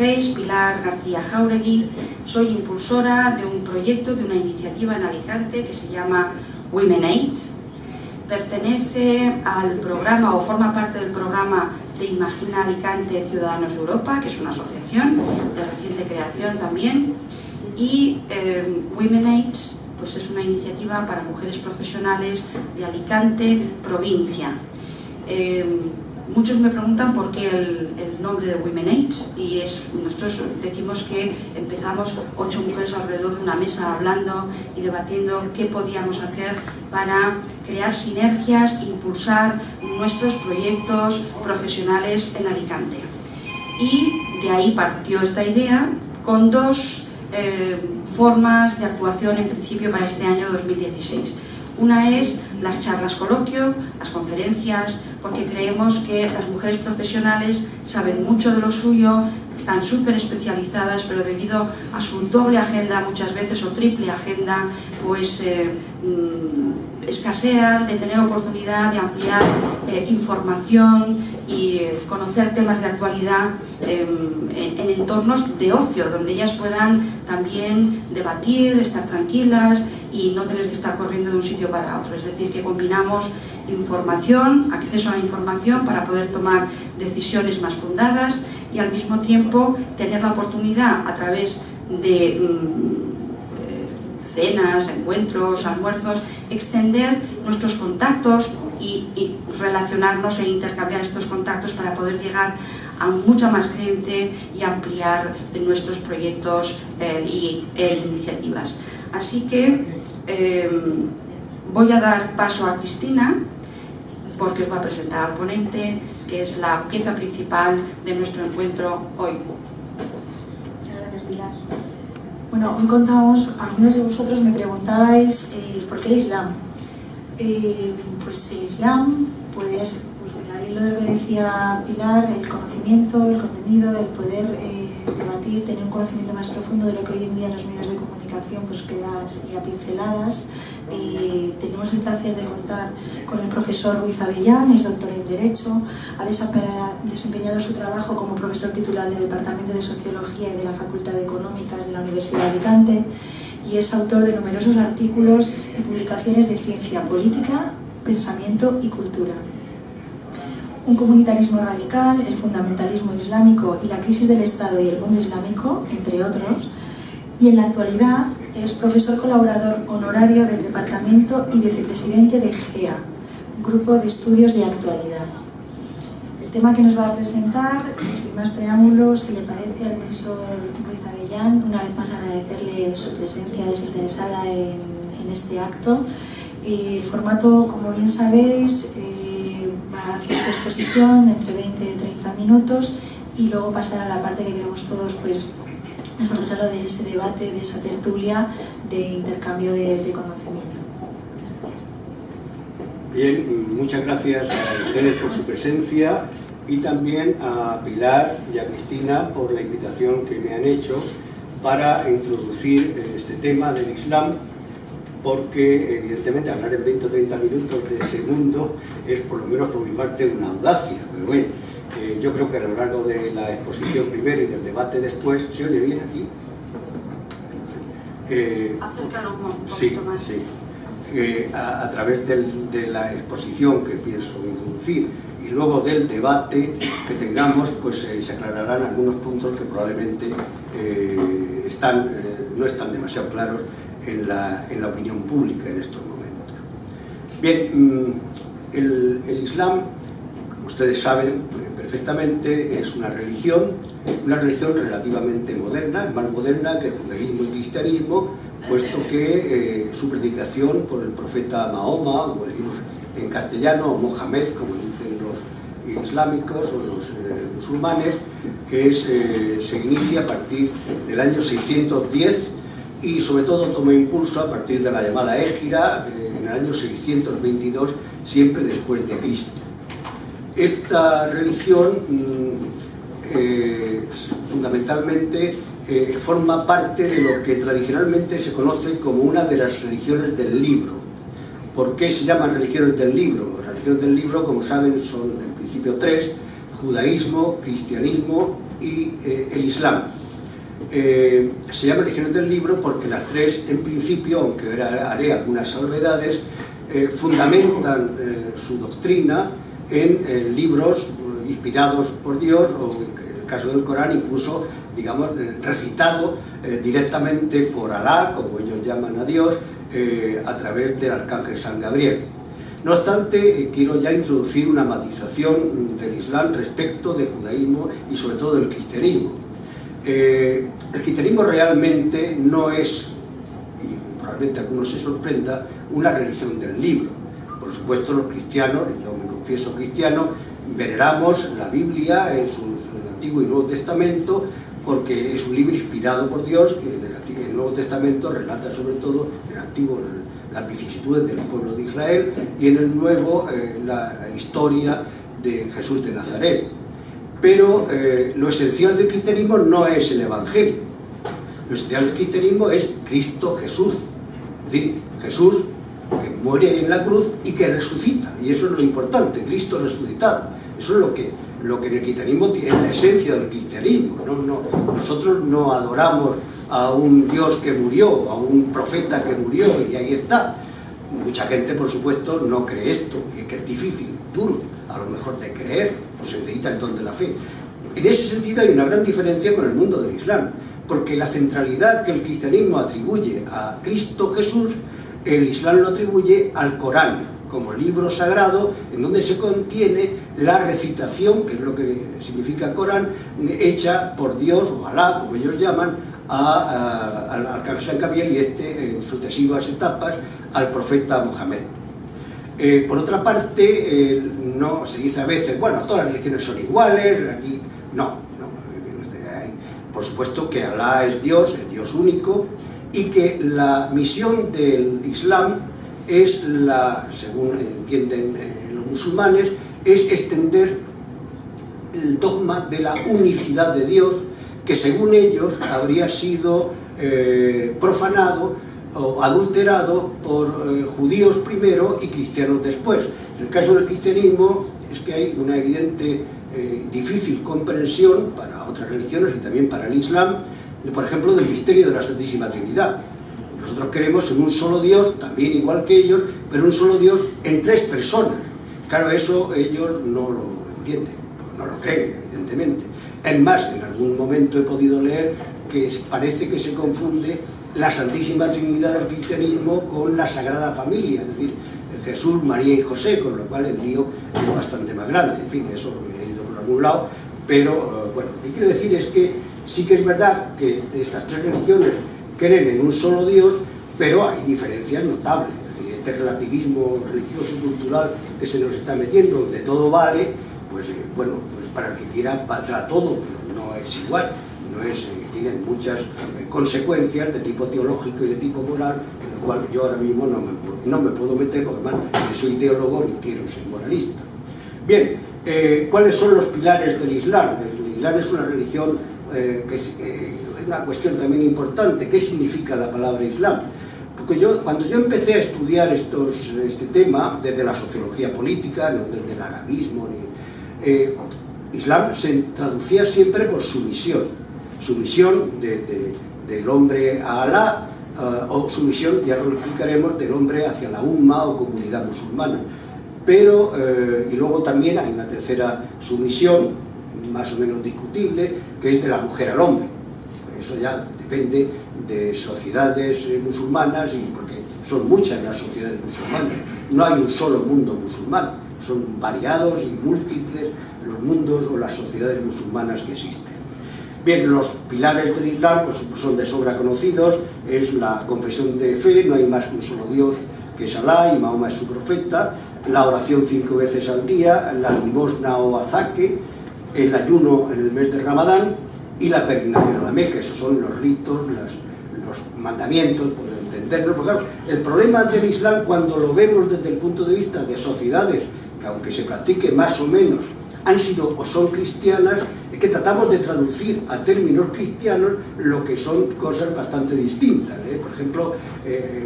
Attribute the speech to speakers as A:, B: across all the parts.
A: conocéis, Pilar García Jáuregui. Soy impulsora de un proyecto, de una iniciativa en Alicante que se llama Women Aid. Pertenece al programa o forma parte del programa de Imagina Alicante Ciudadanos de Europa, que es una asociación de reciente creación también. Y Women Aid pues es una iniciativa para mujeres profesionales de Alicante, provincia. Muchos me preguntan por qué el nombre de Women Aid, y nosotros decimos que empezamos 8 mujeres alrededor de una mesa hablando y debatiendo qué podíamos hacer para crear sinergias, impulsar nuestros proyectos profesionales en Alicante. Y de ahí partió esta idea con 2 formas de actuación en principio para este año 2016. Una es las charlas coloquio, las conferencias, porque creemos que las mujeres profesionales saben mucho de lo suyo, están súper especializadas, pero debido a su doble agenda, muchas veces, o triple agenda, pues escasean de tener oportunidad de ampliar información y conocer temas de actualidad en entornos de ocio, donde ellas puedan también debatir, estar tranquilas y no tener que estar corriendo de un sitio para otro. Es decir, que combinamos información, acceso a la información para poder tomar decisiones más fundadas y al mismo tiempo tener la oportunidad a través de cenas, encuentros, almuerzos, extender nuestros contactos y relacionarnos e intercambiar estos contactos para poder llegar a mucha más gente y ampliar nuestros proyectos e iniciativas. Así que voy a dar paso a Cristina, porque os va a presentar al ponente, que es la pieza principal de nuestro encuentro hoy.
B: Muchas gracias, Pilar. Bueno, hoy contamos, algunos de vosotros me preguntabais ¿por qué el Islam? Pues el Islam puede ser, ahí lo de lo que decía Pilar, el conocimiento, el contenido, el poder debatir, tener un conocimiento más profundo de lo que hoy en día en los medios de comunicación pues queda así a pinceladas. Tenemos el placer de contar con el profesor Ruiz Avellán, es doctor en Derecho, ha desempeñado su trabajo como profesor titular del Departamento de Sociología y de la Facultad de Económicas de la Universidad de Alicante y es autor de numerosos artículos y publicaciones de ciencia política, pensamiento y cultura. Un comunitarismo radical, el fundamentalismo islámico y la crisis del Estado y el mundo islámico, entre otros, y en la actualidad es profesor colaborador honorario del Departamento y vicepresidente de GEA, Grupo de Estudios de Actualidad. El tema que nos va a presentar, sin más preámbulos, si le parece al profesor Ruiz Avellán, una vez más agradecerle su presencia desinteresada en este acto. El formato, como bien sabéis, va a hacer su exposición de entre 20 y 30 minutos y luego pasar a la parte que queremos todos, pues, desarrollarlo de ese debate, de esa tertulia de intercambio de conocimiento.
C: Bien, muchas gracias a ustedes por su presencia y también a Pilar y a Cristina por la invitación que me han hecho para introducir este tema del Islam, porque evidentemente hablar en 20 o 30 minutos de ese mundo es, por lo menos por mi parte, una audacia, pero bueno, yo creo que a lo largo de la exposición primero y del debate después, ¿se oye bien aquí?
A: Acércalo un poquito
C: sí,
A: más.
C: Sí. A través de la exposición que pienso introducir y luego del debate que tengamos, pues se aclararán algunos puntos que probablemente no están demasiado claros en la opinión pública en estos momentos. Bien, el Islam, como ustedes saben perfectamente, es una religión relativamente moderna, más moderna que el judaísmo y el cristianismo, puesto que su predicación por el profeta Mahoma, como decimos en castellano, o Mohamed, como dicen los islámicos o los musulmanes, que se inicia a partir del año 610 y sobre todo toma impulso a partir de la llamada Égira en el año 622, siempre después de Cristo. Esta religión fundamentalmente forma parte de lo que tradicionalmente se conoce como una de las religiones del libro. ¿Por qué se llaman religiones del libro? Las religiones del libro, como saben, son en principio 3: judaísmo, cristianismo y el Islam. Se llama Religiones del Libro porque las tres, en principio, aunque ahora haré algunas salvedades, fundamentan su doctrina en libros inspirados por Dios, o en el caso del Corán incluso, digamos, recitado directamente por Alá, como ellos llaman a Dios, a través del arcángel San Gabriel. No obstante, quiero ya introducir una matización del Islam respecto del judaísmo y sobre todo del cristianismo. El cristianismo realmente no es, y probablemente algunos se sorprenda, una religión del libro. Por supuesto, los cristianos, y yo me confieso cristiano, veneramos la Biblia en su Antiguo y Nuevo Testamento, porque es un libro inspirado por Dios, que en el Nuevo Testamento relata sobre todo, en el Antiguo, las vicisitudes del pueblo de Israel, y en el Nuevo la historia de Jesús de Nazaret. Pero lo esencial del cristianismo no es el Evangelio. Lo esencial del cristianismo es Cristo Jesús. Es decir, Jesús que muere en la cruz y que resucita. Y eso es lo importante, Cristo resucitado. Eso es lo que en el cristianismo tiene la esencia del cristianismo. Nosotros no adoramos a un Dios que murió, a un profeta que murió y ahí está. Mucha gente, por supuesto, no cree esto, y es que es difícil, duro, a lo mejor de creer, se necesita el don de la fe. En ese sentido hay una gran diferencia con el mundo del Islam, porque la centralidad que el cristianismo atribuye a Cristo Jesús, el Islam lo atribuye al Corán, como libro sagrado, en donde se contiene la recitación, que es lo que significa Corán, hecha por Dios, o Alá, como ellos llaman, al arcángel San Gabriel y en sucesivas etapas al profeta Mohammed. Por otra parte, no se dice a veces, bueno, todas las religiones son iguales, aquí no. Por supuesto que Alá es Dios único, y que la misión del Islam es según entienden los musulmanes, es extender el dogma de la unicidad de Dios, que según ellos habría sido profanado o adulterado por judíos primero y cristianos después. En el caso del cristianismo es que hay una evidente difícil comprensión para otras religiones y también para el Islam, por ejemplo, del misterio de la Santísima Trinidad. Nosotros creemos en un solo Dios, también igual que ellos, pero un solo Dios en tres personas. Claro, eso ellos no lo entienden, no lo creen, evidentemente. Es más, en algún momento he podido leer que parece que se confunde la Santísima Trinidad del cristianismo con la Sagrada Familia, es decir, Jesús, María y José, con lo cual el lío es bastante más grande. En fin, eso lo he leído por algún lado, pero bueno, lo que quiero decir es que sí que es verdad que estas tres religiones creen en un solo Dios, pero hay diferencias notables. Es decir, este relativismo religioso y cultural que se nos está metiendo, donde todo vale, pues bueno, pues para el que quiera valdrá todo, pero no es igual, tienen muchas consecuencias de tipo teológico y de tipo moral, en lo cual yo ahora mismo no me puedo meter, porque además ni soy teólogo ni quiero ser moralista. Bien, ¿cuáles son los pilares del Islam? El Islam es una religión que es una cuestión también importante. ¿Qué significa la palabra Islam? Porque cuando yo empecé a estudiar este tema, desde la sociología política, no desde el arabismo, Islam se traducía siempre por sumisión del hombre a Alá, o sumisión, ya lo explicaremos, del hombre hacia la umma o comunidad musulmana. Pero, y luego también hay una tercera sumisión, más o menos discutible, que es de la mujer al hombre. Eso ya depende de sociedades musulmanas, y porque son muchas las sociedades musulmanas. No hay un solo mundo musulmán, son variados y múltiples los mundos o las sociedades musulmanas que existen. Bien, los pilares del Islam pues, son de sobra conocidos, es la confesión de fe, no hay más que un solo Dios que es Alá y Mahoma es su profeta, la oración 5 veces al día, la limosna o azaque, el ayuno en el mes de Ramadán y la peregrinación a la Meca. Esos son los ritos, los mandamientos, por entenderlo. Porque claro, el problema del Islam, cuando lo vemos desde el punto de vista de sociedades, que aunque se practique más o menos han sido o son cristianas, es que tratamos de traducir a términos cristianos lo que son cosas bastante distintas. Por ejemplo,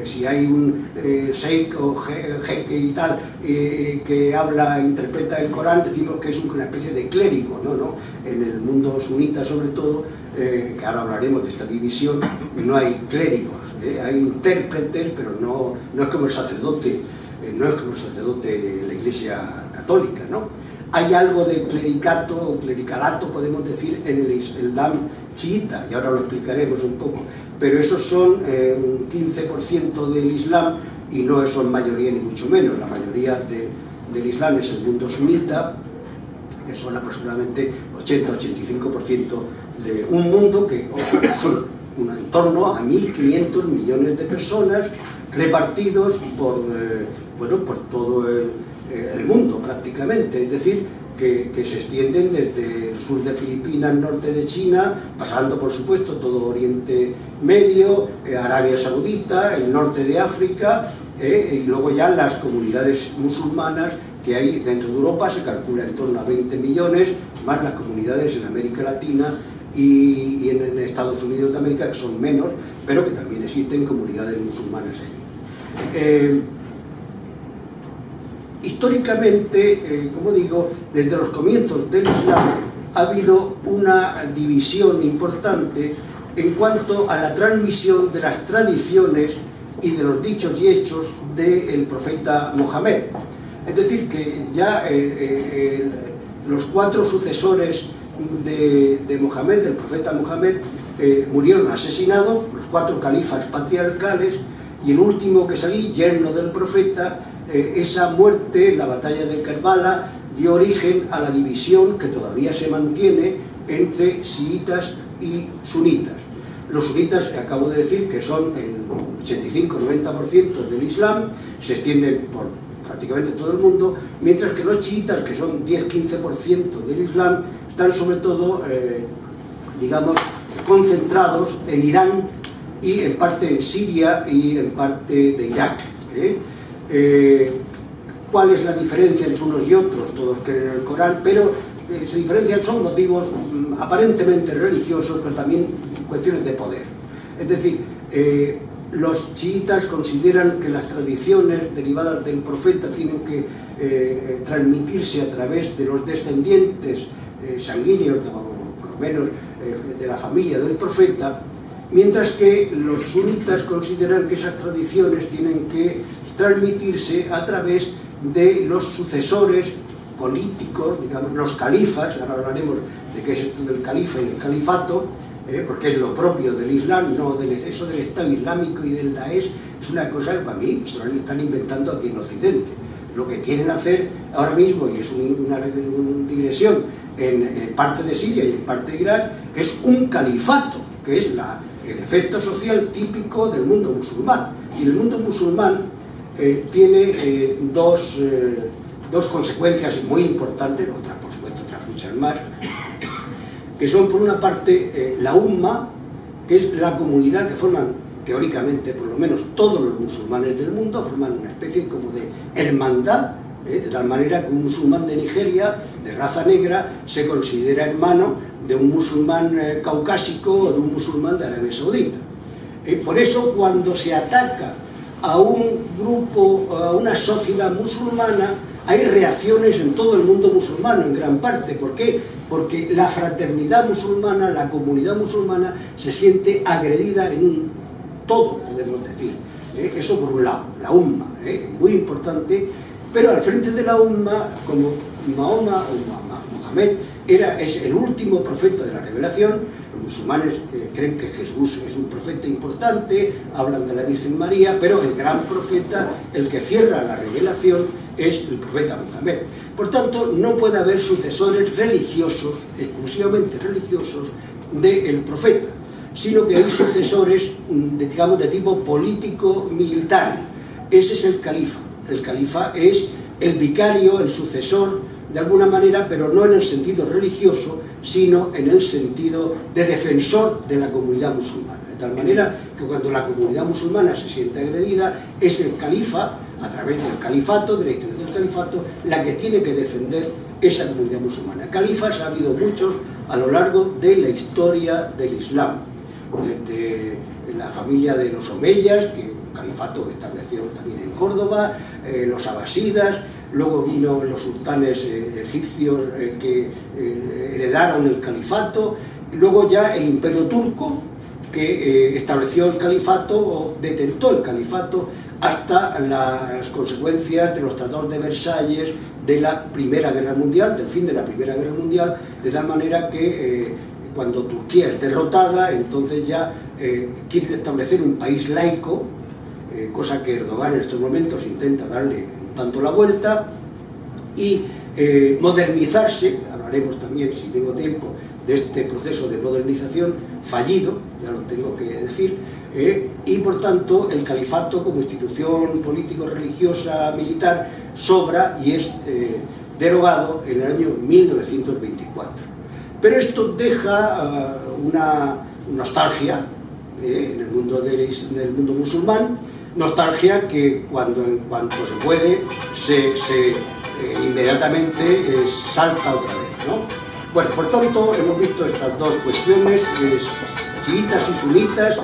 C: si hay un sheikh o jeque y tal que interpreta el Corán, decimos que es una especie de clérigo, ¿no? En el mundo sunita, sobre todo, que ahora hablaremos de esta división, no hay clérigos, hay intérpretes, pero no es como el sacerdote, de la Iglesia católica, ¿no? Hay algo de clericato o clericalato, podemos decir, en el Islam chiita, y ahora lo explicaremos un poco, pero esos son un 15% del Islam y no son mayoría ni mucho menos. La mayoría del Islam es el mundo sunita, que son aproximadamente 80-85% de un mundo que son en torno a 1.500 millones de personas repartidos por todo el mundo prácticamente, es decir, que se extienden desde el sur de Filipinas, norte de China, pasando por supuesto todo Oriente Medio, Arabia Saudita, el norte de África, y luego ya las comunidades musulmanas que hay dentro de Europa, se calcula en torno a 20 millones, más las comunidades en América Latina y en Estados Unidos de América, que son menos, pero que también existen comunidades musulmanas allí. Históricamente, como digo, desde los comienzos del Islam ha habido una división importante en cuanto a la transmisión de las tradiciones y de los dichos y hechos del profeta Mohammed. Es decir, que ya los 4 sucesores de Mohammed, del profeta Mohammed, murieron asesinados, los 4 califas patriarcales, y el último que salí, yerno del profeta, esa muerte, la batalla de Kerbala, dio origen a la división que todavía se mantiene entre chiitas y sunitas. Los sunitas, acabo de decir, que son el 85-90% del Islam, se extienden por prácticamente todo el mundo, mientras que los chiitas, que son 10-15% del Islam, están sobre todo, digamos, concentrados en Irán y en parte en Siria y en parte de Irak. ¿Cuál es la diferencia entre unos y otros? Todos creen en el Corán, pero se diferencian, son motivos aparentemente religiosos, pero también cuestiones de poder. Es decir, los chiitas consideran que las tradiciones derivadas del profeta tienen que transmitirse a través de los descendientes sanguíneos, o por lo menos de la familia del profeta, mientras que los sunitas consideran que esas tradiciones tienen que transmitirse a través de los sucesores políticos, digamos, los califas. Ahora hablaremos de qué es esto del califa y el califato, porque es lo propio del Islam, no eso del Estado Islámico y del Daesh, es una cosa que para mí se lo están inventando aquí en Occidente. Lo que quieren hacer ahora mismo, y es una digresión, en parte de Siria y en parte de Irak, es un califato, que es el efecto social típico del mundo musulmán. Y el mundo musulmán tiene dos consecuencias muy importantes, otras por supuesto, otras muchas más, que son por una parte la Umma, que es la comunidad que forman teóricamente por lo menos todos los musulmanes del mundo, forman una especie como de hermandad, de tal manera que un musulmán de Nigeria, de raza negra, se considera hermano de un musulmán caucásico o de un musulmán de Arabia Saudita. Por eso cuando se ataca a un grupo, a una sociedad musulmana, hay reacciones en todo el mundo musulmano, en gran parte. ¿Por qué? Porque la fraternidad musulmana, la comunidad musulmana, se siente agredida en un todo, podemos decir. Eso por un lado, la Umma, muy importante, pero al frente de la Umma, como Mohammed es el último profeta de la revelación, los musulmanes creen que Jesús es un profeta importante, hablan de la Virgen María, pero el gran profeta, el que cierra la revelación, es el profeta Mohammed. Por tanto, no puede haber sucesores religiosos, exclusivamente religiosos, del profeta, sino que hay sucesores, digamos, de tipo político-militar. Ese es el califa. El califa es el vicario, el sucesor, de alguna manera, pero no en el sentido religioso, sino en el sentido de defensor de la comunidad musulmana. De tal manera que cuando la comunidad musulmana se siente agredida, es el califa, a través del califato, de la institución del califato la que tiene que defender esa comunidad musulmana. Califas ha habido muchos a lo largo de la historia del Islam, desde la familia de los omeyas, que un califato que establecieron también en Córdoba, los abasidas, luego vino los sultanes egipcios que heredaron el califato, luego ya el imperio turco, que estableció el califato o detentó el califato hasta las consecuencias de los tratados de Versalles, de la Primera Guerra Mundial, del fin de la Primera Guerra Mundial, de tal manera que cuando Turquía es derrotada, entonces ya quieren establecer un país laico, cosa que Erdogan en estos momentos intenta darle un tanto la vuelta, y modernizarse. Hablaremos también, si tengo tiempo, de este proceso de modernización fallido, ya lo tengo que decir, y por tanto el califato como institución político-religiosa militar sobra y es derogado en el año 1924. Pero esto deja una nostalgia en el mundo del mundo musulmán, nostalgia que cuando en cuanto se puede inmediatamente salta otra vez, ¿no? Bueno, por tanto, hemos visto estas dos cuestiones, chiitas y sunitas,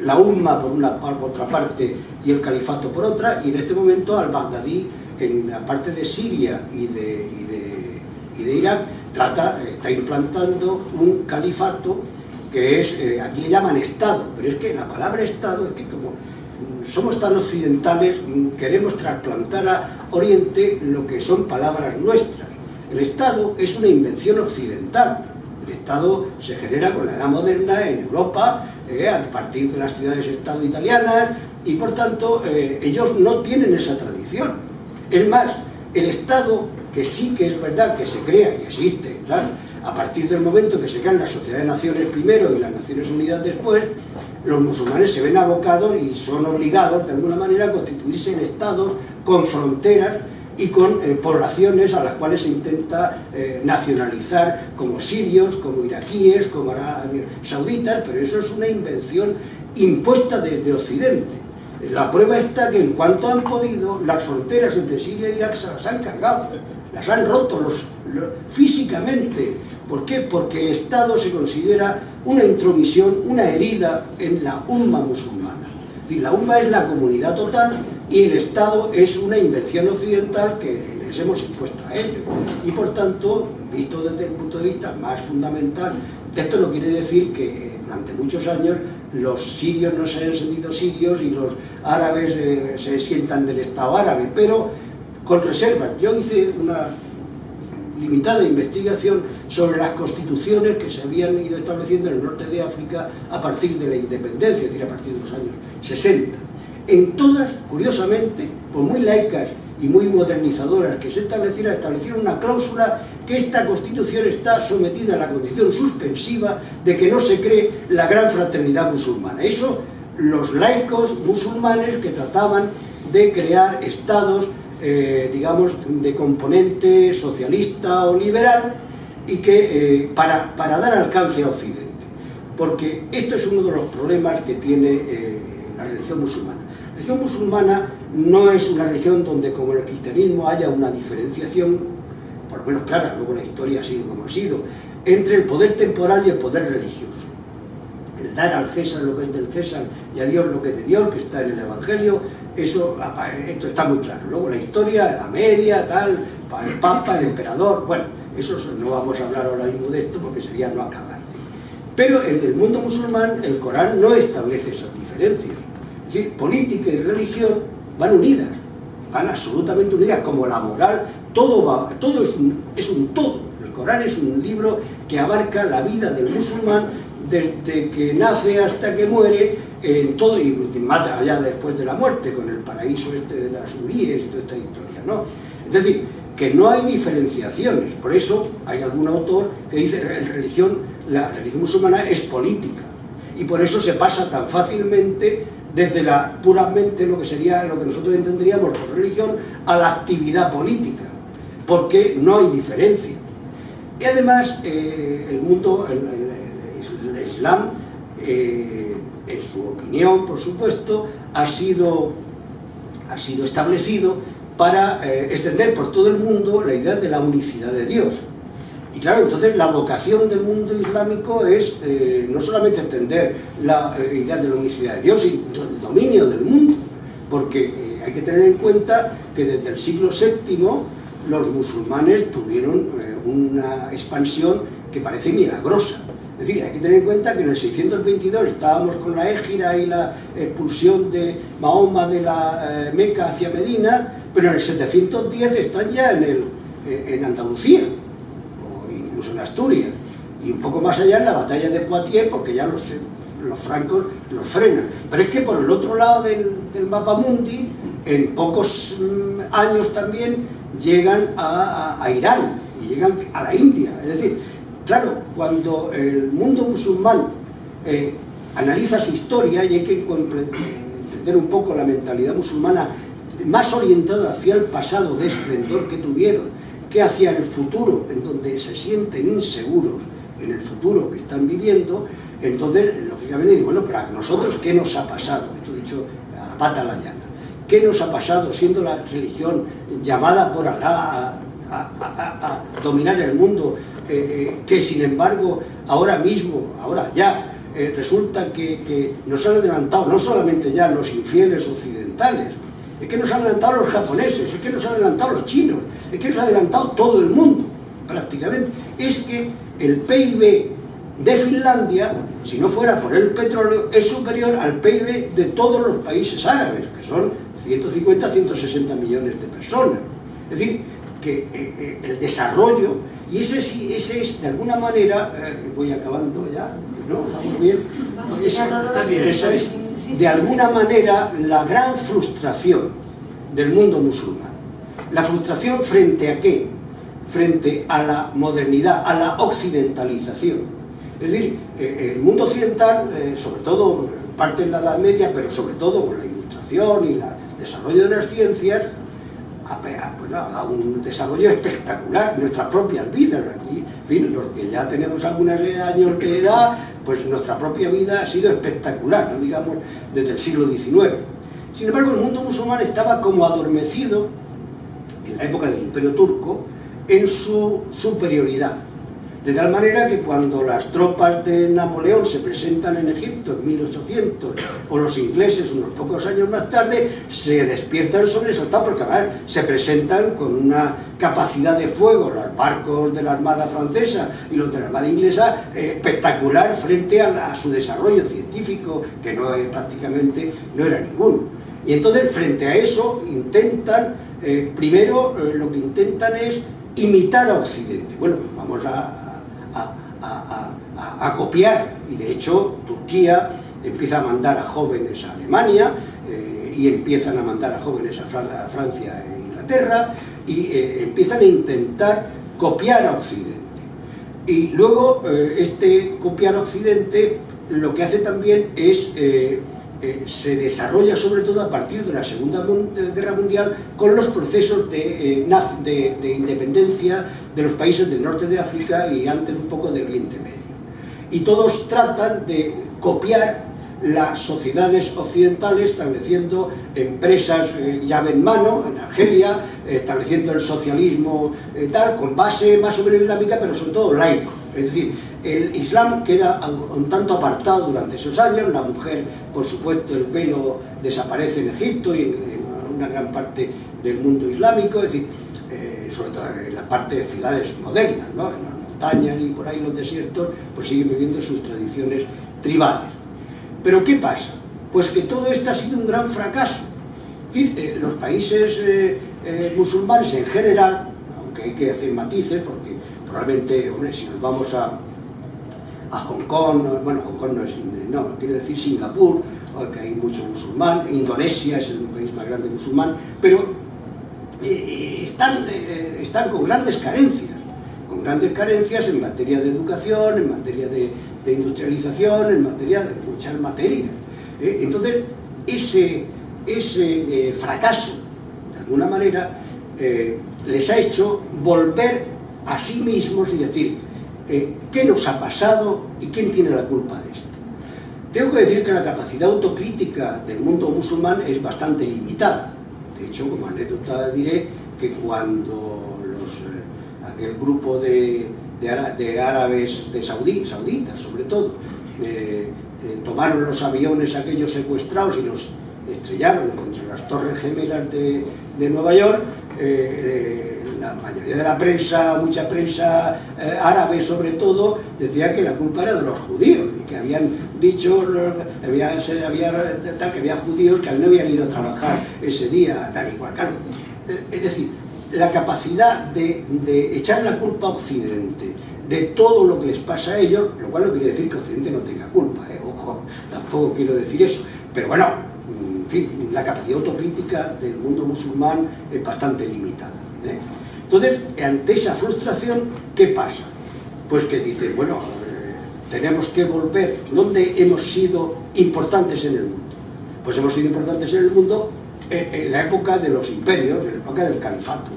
C: la umma por otra parte y el califato por otra, y en este momento al-Baghdadi, en la parte de Siria y de Irak, está implantando un califato que es, aquí le llaman Estado, pero es que la palabra Estado es que como somos tan occidentales, queremos trasplantar a Oriente lo que son palabras nuestras. El Estado es una invención occidental. El Estado se genera con la Edad Moderna en Europa, a partir de las ciudades-estado italianas, y por tanto ellos no tienen esa tradición. Es más, el Estado, que sí que es verdad que se crea y existe, claro, a partir del momento que se crean las sociedades de naciones primero y las Naciones Unidas después, los musulmanes se ven abocados y son obligados de alguna manera a constituirse en estados con fronteras y con poblaciones a las cuales se intenta nacionalizar, como sirios, como iraquíes, como sauditas, pero eso es una invención impuesta desde Occidente. La prueba está que en cuanto han podido, las fronteras entre Siria e Irak se las han cargado, las han roto físicamente. ¿Por qué? Porque el Estado se considera una intromisión, una herida en la umma musulmana. Es decir, la umma es la comunidad total y el Estado es una invención occidental que les hemos impuesto a ellos. Y por tanto, visto desde el punto de vista más fundamental, esto no quiere decir que durante muchos años los sirios no se hayan sentido sirios y los árabes se sientan del Estado árabe, pero con reservas. Yo hice una limitada investigación sobre las constituciones que se habían ido estableciendo en el norte de África a partir de la independencia, es decir, a partir de los años 60. En todas, curiosamente, por muy laicas y muy modernizadoras que se establecieron una cláusula que esta constitución está sometida a la condición suspensiva de que no se cree la gran fraternidad musulmana. Eso los laicos musulmanes que trataban de crear estados digamos, de componente socialista o liberal y que para dar alcance a Occidente, porque esto es uno de los problemas que tiene la religión musulmana. La religión musulmana no es una religión donde, como en el cristianismo, haya una diferenciación, por lo menos clara, luego la historia ha sido como ha sido, entre el poder temporal y el poder religioso. El dar al César lo que es del César y a Dios lo que es de Dios, que está en el Evangelio, esto está muy claro. Luego la historia, la media, tal, el Papa, el Emperador, bueno, eso no vamos a hablar ahora mismo de esto porque sería no acabar. Pero en el mundo musulmán el Corán no establece esas diferencias. Es decir, política y religión van unidas, van absolutamente unidas, como la moral, todo es un todo. El Corán es un libro que abarca la vida del musulmán desde que nace hasta que muere, en todo, y más allá después de la muerte, con el paraíso de las huríes y toda esta historia, ¿no? Es decir, que no hay diferenciaciones. Por eso hay algún autor que dice que la religión musulmana es política, y por eso se pasa tan fácilmente desde puramente lo que sería, lo que nosotros entenderíamos por religión, a la actividad política, porque no hay diferencia. Y además el Islam, en su opinión, por supuesto, ha sido establecido para extender por todo el mundo la idea de la unicidad de Dios. Y claro, entonces la vocación del mundo islámico es no solamente extender la idea de la unicidad de Dios, sino el dominio del mundo, porque hay que tener en cuenta que desde el siglo VII los musulmanes tuvieron una expansión que parece milagrosa. Es decir, hay que tener en cuenta que en el 622 estábamos con la Égira y la expulsión de Mahoma de la Meca hacia Medina, pero en el 710 están ya en Andalucía, o incluso en Asturias, y un poco más allá en la batalla de Poitiers, porque ya los francos los frenan. Pero es que por el otro lado del mapa mundi, en pocos años también llegan a Irán y llegan a la India. Es decir, claro, cuando el mundo musulmán analiza su historia, y hay que entender un poco la mentalidad musulmana más orientada hacia el pasado de esplendor que tuvieron, que hacia el futuro, en donde se sienten inseguros en el futuro que están viviendo, entonces, lógicamente, digo, bueno, pero a nosotros, ¿qué nos ha pasado? Esto dicho a la pata a la llana. ¿Qué nos ha pasado siendo la religión llamada por Alá a dominar el mundo, que sin embargo ahora mismo, ahora ya, resulta que nos han adelantado no solamente ya los infieles occidentales, es que nos han adelantado los japoneses, es que nos han adelantado los chinos, es que nos ha adelantado todo el mundo, prácticamente. Es que el PIB de Finlandia, si no fuera por el petróleo, es superior al PIB de todos los países árabes, que son 150 a 160 millones de personas. Es decir, que el desarrollo, y ese es de alguna manera, voy acabando ya, ¿no? ¿Estamos bien? Esa es de alguna manera la gran frustración del mundo musulmán. La frustración frente a ¿qué? Frente a la modernidad, a la occidentalización. Es decir, el mundo occidental, sobre todo parte en la Edad Media, pero sobre todo con la Ilustración y el desarrollo de las ciencias, ha dado un desarrollo espectacular. Nuestras propias vidas, aquí, en fin, los que ya tenemos algunos años de edad, pues nuestra propia vida ha sido espectacular, no digamos desde el siglo XIX. Sin embargo, el mundo musulmán estaba como adormecido en la época del Imperio Turco en su superioridad. De tal manera que cuando las tropas de Napoleón se presentan en Egipto en 1800, o los ingleses unos pocos años más tarde, se despiertan sobresaltados porque se presentan con una capacidad de fuego, los barcos de la Armada francesa y los de la Armada inglesa, espectacular frente a su desarrollo científico, que prácticamente no era ninguno. Y entonces, frente a eso, intentan, primero lo que intentan es imitar a Occidente. Bueno, vamos a copiar, y de hecho Turquía empieza a mandar a jóvenes a Alemania, y empiezan a mandar a jóvenes a Francia e Inglaterra, y empiezan a intentar copiar a Occidente. Y luego este copiar a Occidente lo que hace también es se desarrolla sobre todo a partir de la Segunda Guerra Mundial con los procesos de independencia de los países del norte de África y antes un poco de Oriente Medio. Y todos tratan de copiar las sociedades occidentales, estableciendo empresas llave en mano, en Argelia, estableciendo el socialismo tal, con base más o menos islámica, pero sobre todo laico. Es decir, el Islam queda un tanto apartado durante esos años. La mujer, por supuesto, el velo desaparece en Egipto y en una gran parte del mundo islámico, es decir, sobre todo en la parte de ciudades modernas, ¿no? En las montañas y por ahí los desiertos, pues siguen viviendo sus tradiciones tribales. Pero ¿qué pasa? Pues que todo esto ha sido un gran fracaso. En fin, los países musulmanes en general, aunque hay que hacer matices, porque probablemente, hombre, si nos vamos a Hong Kong, bueno, Hong Kong no, quiero decir Singapur, que hay mucho musulmán, Indonesia es el país más grande musulmán, pero están con grandes carencias en materia de educación, en materia de industrialización, en materia de muchas materias. Entonces, ese fracaso, de alguna manera, les ha hecho volver a sí mismos y decir, ¿qué nos ha pasado y quién tiene la culpa de esto? Tengo que decir que la capacidad autocrítica del mundo musulmán es bastante limitada. De hecho, como anécdota diré que cuando aquel grupo de árabes, de sauditas sobre todo, tomaron los aviones aquellos secuestrados y los estrellaron contra las Torres Gemelas de Nueva York, la mayoría de la prensa, mucha prensa árabe sobre todo, decía que la culpa era de los judíos y que habían dicho que había judíos que no habían ido a trabajar ese día, tal y cual. Claro, es decir, la capacidad de echar la culpa a Occidente de todo lo que les pasa a ellos, lo cual no quiere decir que Occidente no tenga culpa, ojo, tampoco quiero decir eso, pero bueno, en fin, la capacidad autocrítica del mundo musulmán es bastante limitada. Entonces, ante esa frustración, ¿qué pasa? Pues que dicen, bueno, tenemos que volver. ¿Dónde hemos sido importantes en el mundo? Pues hemos sido importantes en el mundo en la época de los imperios, en la época del califato.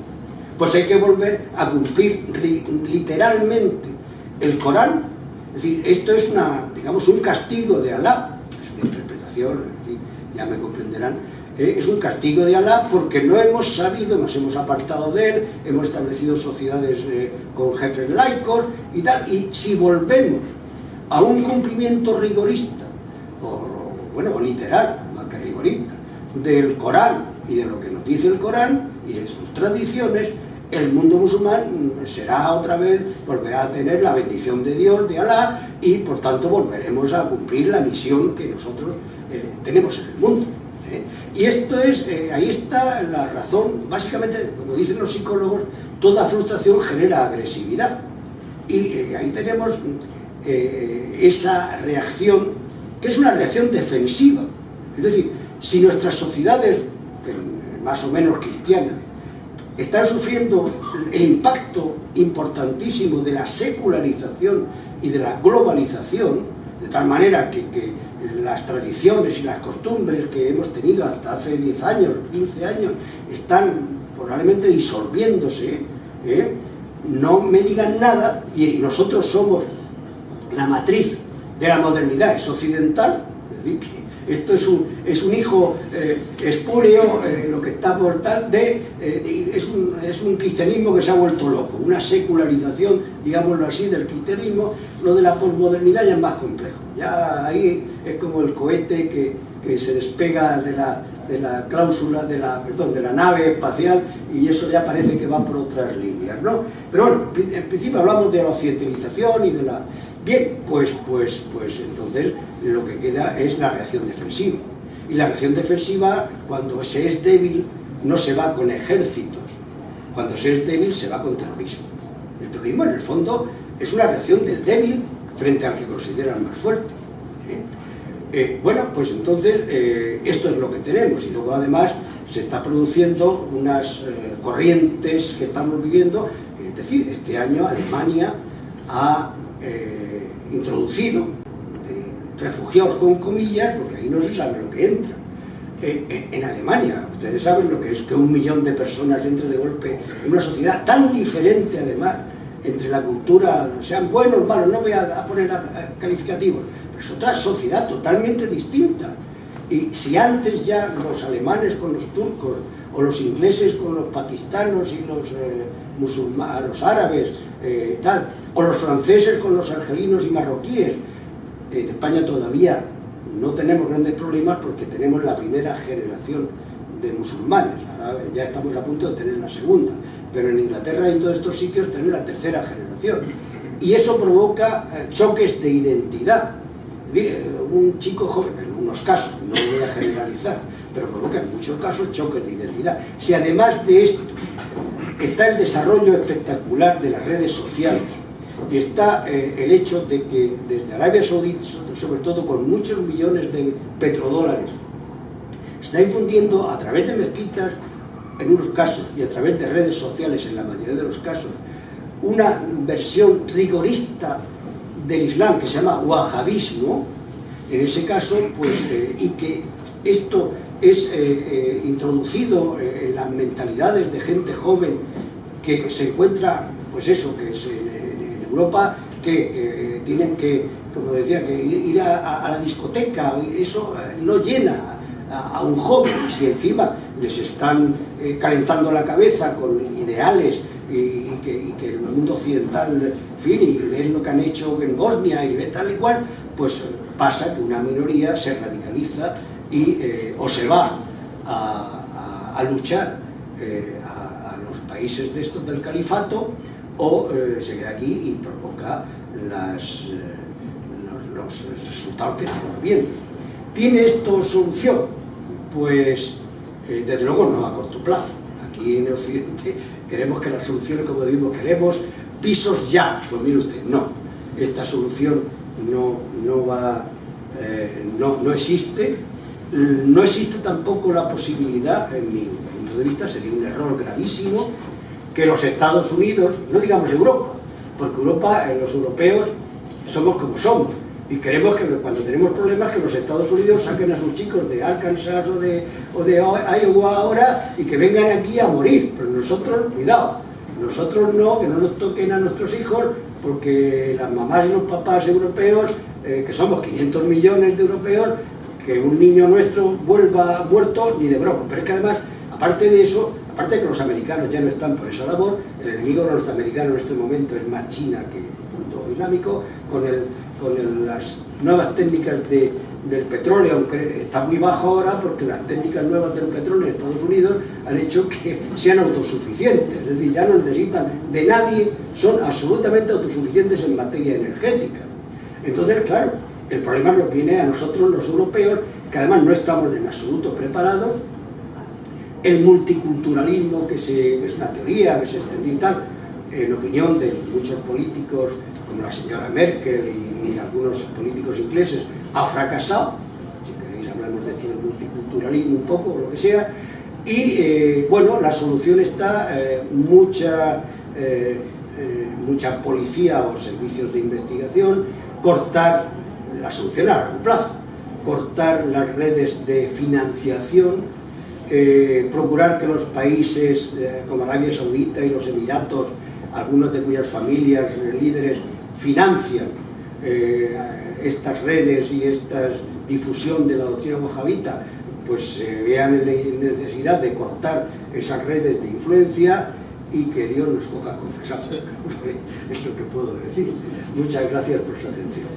C: Pues hay que volver a cumplir literalmente el Corán. Es decir, esto es digamos, un castigo de Alá. Es una interpretación, en fin, ya me comprenderán. Es un castigo de Alá porque no hemos sabido, nos hemos apartado de él, hemos establecido sociedades con jefes laicos y tal. Y si volvemos a un cumplimiento rigorista, o literal, más que rigorista, del Corán y de lo que nos dice el Corán y de sus tradiciones, el mundo musulmán será otra vez, volverá a tener la bendición de Dios, de Alá, y por tanto volveremos a cumplir la misión que nosotros tenemos en el mundo. Y esto es, ahí está la razón, básicamente, como dicen los psicólogos, toda frustración genera agresividad. Y ahí tenemos esa reacción, que es una reacción defensiva. Es decir, si nuestras sociedades, más o menos cristianas, están sufriendo el impacto importantísimo de la secularización y de la globalización, de tal manera que las tradiciones y las costumbres que hemos tenido hasta hace 10 años, 15 años, están probablemente disolviéndose, no me digan nada, y nosotros somos la matriz de la modernidad, es occidental, es decir, esto es un hijo espúreo, lo que estamos tal, es un cristianismo que se ha vuelto loco, una secularización, digámoslo así, del cristianismo. Lo de la posmodernidad ya es más complejo, ya ahí es como el cohete que se despega de la cláusula, de la nave espacial, y eso ya parece que va por otras líneas, ¿no? Pero bueno, en principio hablamos de la occidentalización y de la... Bien, pues entonces lo que queda es la reacción defensiva. Y la reacción defensiva, cuando se es débil, no se va con ejércitos. Cuando se es débil, se va con terrorismo. El terrorismo, en el fondo, es una reacción del débil frente al que consideran más fuerte. Bueno, pues entonces esto es lo que tenemos. Y luego, además, se está produciendo unas corrientes que estamos viviendo. Es decir, este año Alemania ha introducido refugiados con comillas, porque ahí no se sabe lo que entra. En Alemania, ustedes saben lo que es que 1 millón de personas entre de golpe en una sociedad tan diferente, además, entre la cultura, sean buenos o malos, no voy a poner calificativos, pero es otra sociedad totalmente distinta. Y si antes ya los alemanes con los turcos, o los ingleses con los pakistanos y los musulmanes, los árabes, tal, o los franceses con los argelinos y marroquíes, en España todavía no tenemos grandes problemas porque tenemos la primera generación de musulmanes, ahora ya estamos a punto de tener la segunda, pero en Inglaterra y en todos estos sitios tenemos la tercera generación, y eso provoca choques de identidad. Es decir, un chico joven, en unos casos, no voy a generalizar, pero provoca en muchos casos choques de identidad. Si además de esto está el desarrollo espectacular de las redes sociales, y está el hecho de que desde Arabia Saudita, sobre todo con muchos millones de petrodólares, está infundiendo a través de mezquitas en unos casos y a través de redes sociales en la mayoría de los casos una versión rigorista del Islam que se llama wahabismo, en ese caso, pues, y que esto es introducido en las mentalidades de gente joven que se encuentra, pues eso, que es en Europa, que tienen que, como decía, que ir a la discoteca, eso no llena a un joven. Y si encima les están calentando la cabeza con ideales y que el mundo occidental, en fin, y ves lo que han hecho en Bosnia y ve tal y cual, pues pasa que una minoría se radicaliza y o se va a luchar a los países de estos del califato, o se queda aquí y provoca los resultados que estamos viendo. ¿Tiene esto solución? Pues desde luego no a corto plazo. Aquí en Occidente queremos que las soluciones, como decimos, queremos pisos ya. Pues mire usted, no. Esta solución no existe. No existe tampoco la posibilidad, en mi punto de vista, sería un error gravísimo, que los Estados Unidos, no digamos Europa, porque Europa, los europeos, somos como somos. Y queremos que cuando tenemos problemas que los Estados Unidos saquen a sus chicos de Arkansas o de Iowa ahora y que vengan aquí a morir. Pero nosotros, cuidado, nosotros no, que no nos toquen a nuestros hijos, porque las mamás y los papás europeos, que somos 500 millones de europeos, que un niño nuestro vuelva muerto ni de broma. Pero es que además, aparte de eso, aparte de que los americanos ya no están por esa labor, el enemigo de los norteamericanos en este momento es más China que el mundo islámico, con las nuevas técnicas del petróleo, aunque está muy bajo ahora porque las técnicas nuevas del petróleo en Estados Unidos han hecho que sean autosuficientes, es decir, ya no necesitan de nadie, son absolutamente autosuficientes en materia energética. Entonces, claro, el problema nos viene a nosotros los europeos, que además no estamos en absoluto preparados. El multiculturalismo, que es una teoría que se extendió y tal, en opinión de muchos políticos, como la señora Merkel y algunos políticos ingleses, ha fracasado. Si queréis hablamos de esto del multiculturalismo un poco, o lo que sea. Y bueno, la solución está mucha policía o servicios de investigación, cortar la solución a largo plazo, cortar las redes de financiación, procurar que los países como Arabia Saudita y los Emiratos, algunos de cuyas familias líderes financian estas redes y esta difusión de la doctrina wahabita, pues vean en necesidad de cortar esas redes de influencia y que Dios nos coja confesados. Es lo que puedo decir. Muchas gracias por su atención.